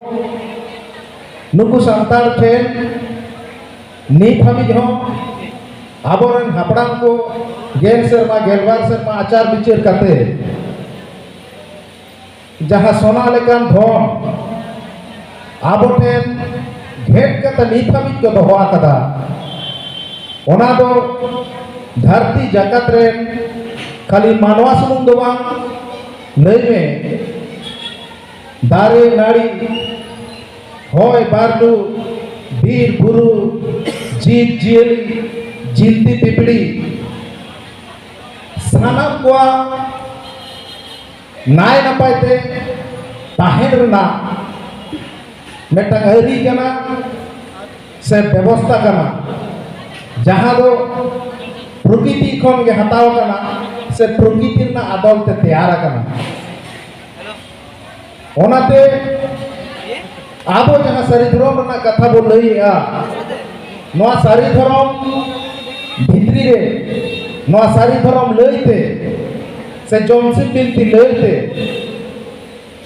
नुकु सांताल ठेन नीत हाबी हो आबोरन हापड़ाम को गेल सेरमा गेलबार सेरमा आचार विचार करते जहाँ सोना लेकान धन आबो ठेन घेट कते नीत हाबी को दोहो आकदा ओना दो धरती जगत रेन खाली मानवा सुमुंग दो बांग लई में दारे नाड़ी होय बारडू बीर बुरु जीव जियली जिंती पिपड़ी सानाम को नाय नपायते ताहेन रना मेटंग अरी कना से व्यवस्था कना जहाँ दो प्रकृति खन के हटाव कना से प्रकृति ना आदल ते तैयार कना ओनाते आबो जहाँ सारी धर्म रना कथा बो लईया नोआ सारी धर्म भित्री रे नोआ सारी धर्म लईते से जोमसी बिनती लईते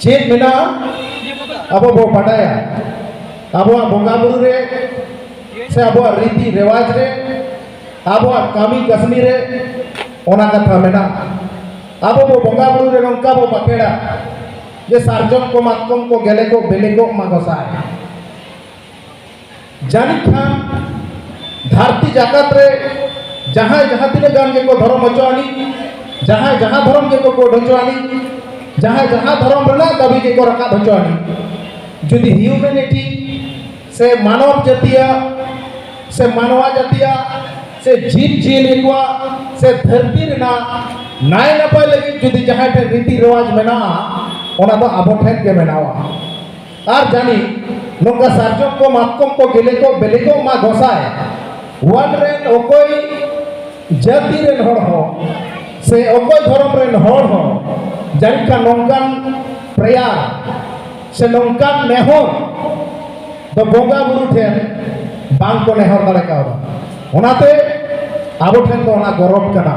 चेत मेना आबो बो पटाया आबो बोंगा बुरु रे से आबो रीति रिवाज रे आबो कामी कसमी रे ओना कथा मेना आबो बो बोंगा बुरु रे नंका बो पकेड़ा जे सार्जन को मातकम को गेले को बेले को मागोसाय जानी खान धरती जगत रे जहाँ जहाँ तीन गान के को धर्म हचोआनी जहाँ जहाँ धर्म के को ढचोआनी जहाँ जहाँ धर्म रना तभी के को रखा ढचोआनी जुदी ह्यूमैनिटी से मानव जातिया से मानवा जातिया से जीव जीली को से धरती रना नाय नपाय लगी जुदी जहाँ ठे रीति रिवाज मेना ओना दो आबो ठेन के मेनावा आर जानी नोंगा सार्जन को मातकम को गेले को बेले को मा गोसाय वन रेन ओकोई जाति रेन हड़ हो से ओकोई धर्म रेन हड़ हो जानिका नोंगान प्रयास से नोंगान नेहर तो बोंगा बुरु ठेन बांग को नेहर दारे कावदा ओनाते आबो ठेन तो ओना गौरव कना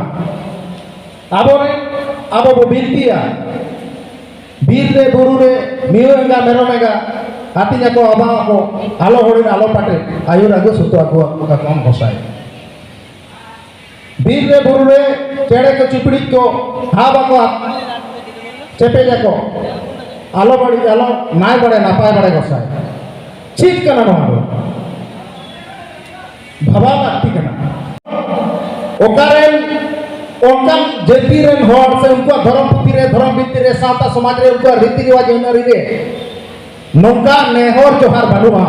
आबो रे आबो बो बिनतिया बीर रे बुरु रे मियोंगा मेरोमेगा हातिया को अबा को आलो होड़ी आलो पाटे आयुर आगो सुतो आगो का कम घोसाय बीर रे बुरु रे चेड़े को चिपड़ी को हाबा को चेपे जाको आलो बड़ी आलो नाय बड़े नापाय बड़े घोसाय ठीक कना नो भाबा लागती कना ओकारेन ओनकान जाति रेन हर से उनको धर्म पुथी रे धर्म भित्री रे सावता समाज रे उनको रीति रिवाज अनरी रे नोंका नेहर जोहार बानुआ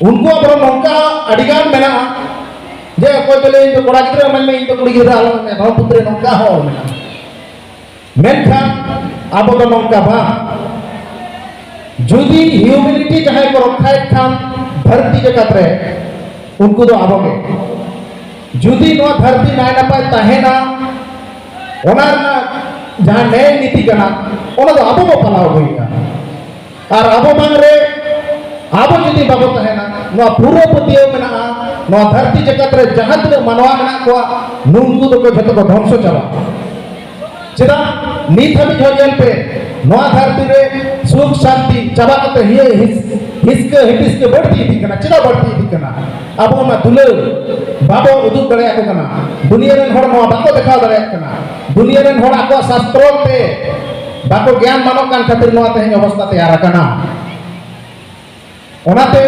उनको अब नोंका अडिगान मेना जे कोई बोले इन तो कोड़ा गिद्रा मन में इन तो कुड़ी गिद्रा आलो में धर्म पुत्री नोंका हो मेना मेनखान आबो दो नोंका बा जुदी ह्यूमैनिटी जहां को रखाय खान धरती जगत रे उनको दो आबो के जुदी नो धरती नाय नपाय ताहेना ओना जहां न्याय नीति कना ओना दो आबो को पलाव होइगा और आबो बांग रे आबो जुदी बाबो ताहेना नो पूरा पतियो मेना नो धरती जगत रे जहां तक मानवा मेना को नुंगु दो को जतो को ध्वंस चला चेदा नीत हबी होजल पे नो धरती रे सुख शांति चाबा कते हिए हिसके हिटिसके बढ़ती थी कना चेदा बढ़ती थी कना आबो ना दुले बाबो उदुग दड़े आको कना दुनिया रेन हड़ नो बाको देखाव दड़े कना दुनिया रेन हड़ आको शास्त्रों पे बाको ज्ञान मानो कान खातिर नो तेहन अवस्था तैयार कना ओनाते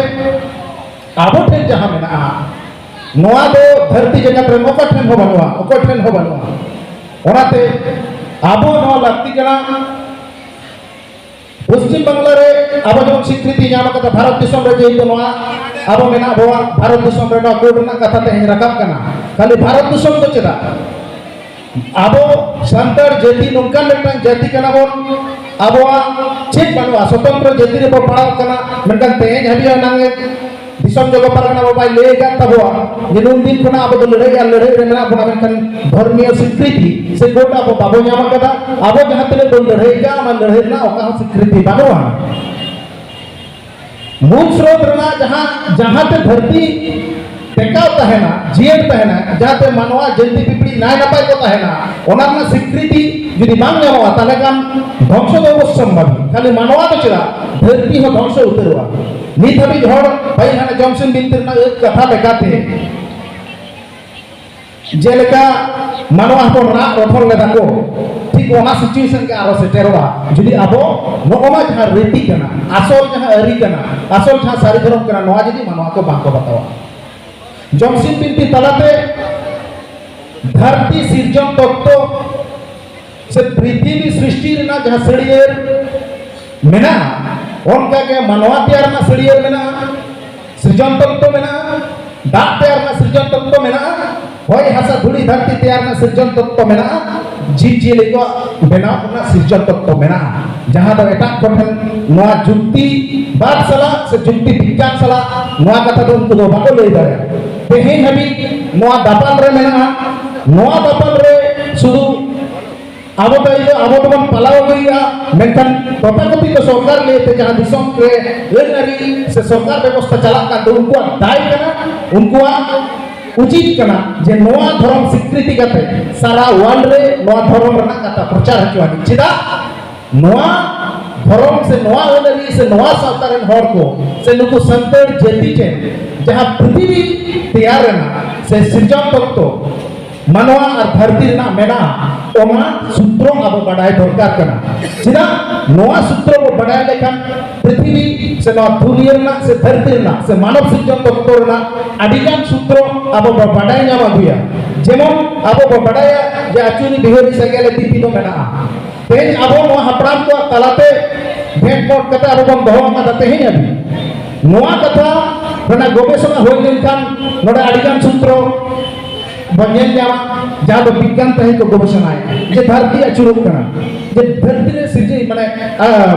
आबो ठेन जहां मेना नोआ दो धरती जगत रे ओको ठेन हो बनवा ओको ठेन हो बनवा ओनाते आबो नो लगती कना पश्चिम बांग्ला रे आबो जो स्वीकृति नाम कथा भारत दिसम रे जेतो नोआ आबो मेना बोआ भारत दिसम रे नो कोड ना कथा तेहन रकाब कना खाली भारत दिसम तो चेदा आबो संतर जाति नोंका लेटन जाति कना बोन आबो ठीक बनवा स्वतंत्र जाति रे पड़ाव कना मेनकन तेज हबिया नांगे दिसम जगह परगना बाबा लेगा तबवा जिनुन दिन खना आबो लड़ाई रे मेना बना मेनकन धर्मीय स्वीकृति से कोटा को बाबो नाम कदा आबो जहां तले बोल लड़ाई का मन लड़ाई ना ओका स्वीकृति बनवा मूल स्रोत रना जहां जहां ते धरती टेकाव तहना जीएन तहना जहां ते मानवा जल्दी पिपड़ी नाय नपाय को तहना ओना स्वीकृति जुदी बांग नामवा ताले कान ध्वंस तो अवश्यम्भावी खाली मानवा तो चला धरती हो ध्वंस उतरवा नित हबी हर भाई हाने जमसेन बिनती एक कथा लेकाते जेलेका मानवा हपन रा रथन लेदा को ठीक ओना सिचुएशन के आरो सेटेरवा जुदी अबो नोमा जहां रीति कना आसल जहां अरी कना आसल जहां सारी धर्म कना नोआ जदी मानवा को बाको बतावा जमसेन बिनती तलाते धरती सिरजन तत्व से पृथ्वी सृष्टि रेना जहां सड़ियर मेना उनका के मानवा तैयार ना सड़ियर मेना सृजन तत्व मेना दाग तैयार ना सृजन तत्व मेना होय हासा धुड़ी धरती तैयार ना सृजन तत्व मेना जीव जीले को बनाव ना सृजन तत्व मेना जहां दो एटा कोठन नोआ जुक्ति बात सला से जुक्ति विज्ञान सला नोआ कथा दो उनको दो बाको ले दारे तेहेन हबी नोआ दापाल रे मेना नोआ दापाल रे सुदु अब तो बन पलाव गया मेनखान तथाकथित सरकार लेते जहां दिसम के लेनारी से सरकार व्यवस्था चला का तो उनको दाय करना उनको उचित करना जे नोआ धर्म स्वीकृति करते सारा वर्ल्ड रे नोआ धर्म रना कथा प्रचार हचवानी चिदा नोआ धर्म से नोआ लेनारी से नोआ सावतारन हर को से नुको संतर जाति के जहां पृथ्वी तैयार रहना से सृजन तत्व मानवा और धरती ना मेना ओमा सूत्रों अब बढ़ाए दरकार करना चिदा नोआ सूत्रों को बढ़ाए लेकिन पृथ्वी से नोआ दुनिया ना से धरती ना से मानव सृजन तत्व ना अडिगान सूत्रों अब बढ़ाए ना मगुया जेमन अब बढ़ाया जे अचुनी बिहेरी सगेले तीपी तो मेना तेज अब नोआ हपराम को तलाते भेंट मोट कथा अब बन दहो मा दते ही अभी नोआ कथा बना गवेषणा होय लेनखान नोडे अडिगान सूत्रों बनियन जावा जहां विज्ञान तहे को गवेषणा है जे धरती अचुरुक कना जे धरती रे सिजे माने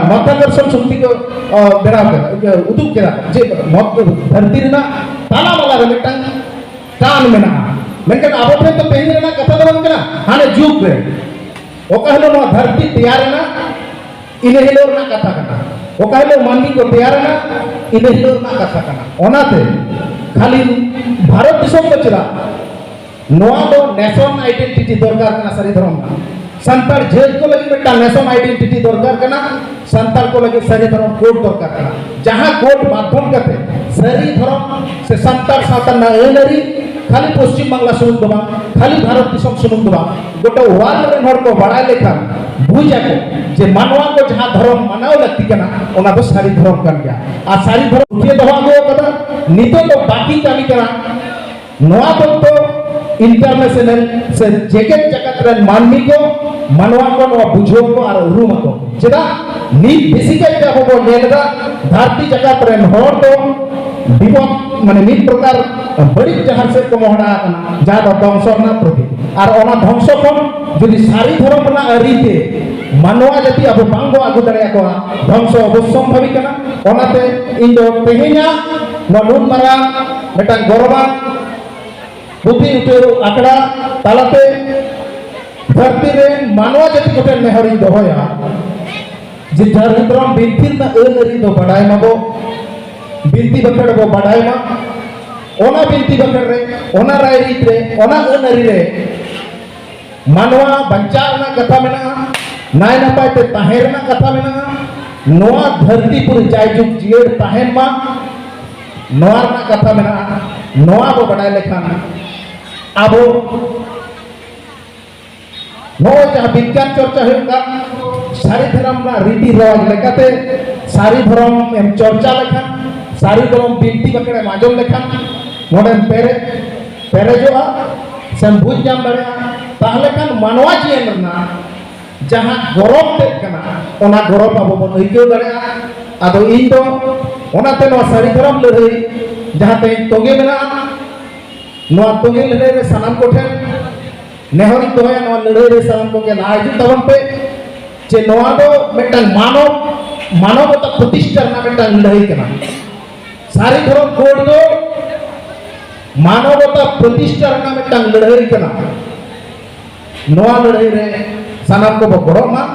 माध्याकर्षण शक्ति को बेराव के उदुक केरा जे धरती रे ना ताला वाला रे मिटन कान मेना मेनकन आबो तो तेही रे ना कथा दवन कना हाने जुग रे ओका हलो नो धरती तैयार ना इने हिलो ना कथा कना ओका हलो मानवी को तैयार ना इने हिलो ना कथा कना ओनाते खाली भारत दिसम को चला नोआ दो नेशनल आइडेंटिटी दरकार करना सारी धर्म संतार जेल को लगी बेटा नेशनल आइडेंटिटी दरकार करना संतार को लगी सारी धर्म कोड दरकार करना जहां कोड माध्यम करते सारी धर्म से संतार सातार ना एनरी खाली पश्चिम बांग्ला सुनुम दबा खाली भारत दिसम सुनुम दबा गोटा वर्ल्ड रे हर को बढ़ा लेखा बुझा को जे मानवा को जहां धर्म मानाव लगती करना ओना तो सारी धर्म कर गया आ सारी धर्म के दवा गो कदा नितो तो बाकी कामी करा नोआ तो इंटरनेशनल से जगत जगत रे मानवी को मानवा को नो बुझो को और रूम को चेदा नीत बेसिकल का हो नेलदा धरती जगत रे हर तो विपद माने नीत प्रकार बड़ी जहां से को मोहडा कना जा दो ध्वंस ना प्रति और ओना ध्वंस कोन जदि सारी धर्म ना अरीते मानवा जति अब बांगो आगु दरिया को ध्वंस अवश्यम्भावी कना ओनाते इन दो तेहेना नो नुन मारा बेटा गौरवा बुद्धि उठेरो आकड़ा तालाते धरती रे मानवा जति कोटे नेहरी दोहया जे धर्म बिनती ना एलरी दो बडाय मगो बिनती बकड़ बो बडाय मा ओना बिनती बकड़ रे ओना राय रीत रे ओना एलरी रे मानवा बंचार ना कथा मेना नाय नपाय ते ताहेर ना कथा मेना नोआ धरती पुर जायजुग जियर ताहेन मा नोआ ना कथा मेना नोआ बो बडाय लेखान आबो नो जहां विज्ञान चर्चा होगा सारी धर्म ना रीति रिवाज लेकाते सारी धर्म एम चर्चा लेखा सारी धर्म बिनती बकड़े माजम लेखा नोडे पेरे जो सम बुझ जाम दड़े ताहले खान मानवा जीवन ना जहां गौरव ते कना ओना गौरव आबो बन अइकेव दड़े आदो इन दो ओनाते नो सारी धर्म लड़ाई जहां ते तोगे मेना नोआ तोगे लड़ाई रे सनाम कोठेन नेहरी दोया नोआ लड़ाई रे सनाम को के लाजु तवन पे जे नोआ दो मेटन मानवता प्रतिष्ठा ना मेटन लड़ाई कना सारी धर्म कोड दो मानवता प्रतिष्ठा ना मेटन लड़ाई कना नोआ लड़ाई रे सनाम को बगड़मा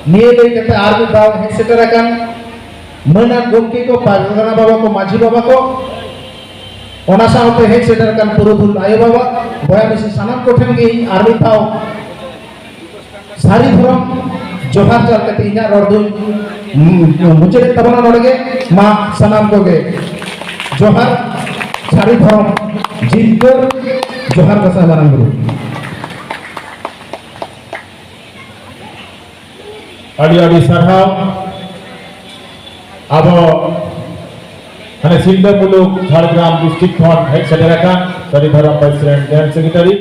निये लई कते आर भी दाव हे सेटर अकन मना गोमके को पारगना बाबा को माझी बाबा को ओना साउते हे सेटर अकन पुरुधुल आयो बाबा बया मिसी सनाम को ठन गे आर भी दाव सारी धर्म जोहार चाल कते इना रोड दो मुझे तबना नोड़गे मा सनाम को गे जोहार सारी धर्म जिनकर जोहार का सामाराम गुरु अड़ी अड़ी सरहाव अब हने सिंध मुलुक झारग्राम डिस्ट्रिक्ट खन हेड सेक्रेटरी धर्म प्रेसिडेंट जनरल सेक्रेटरी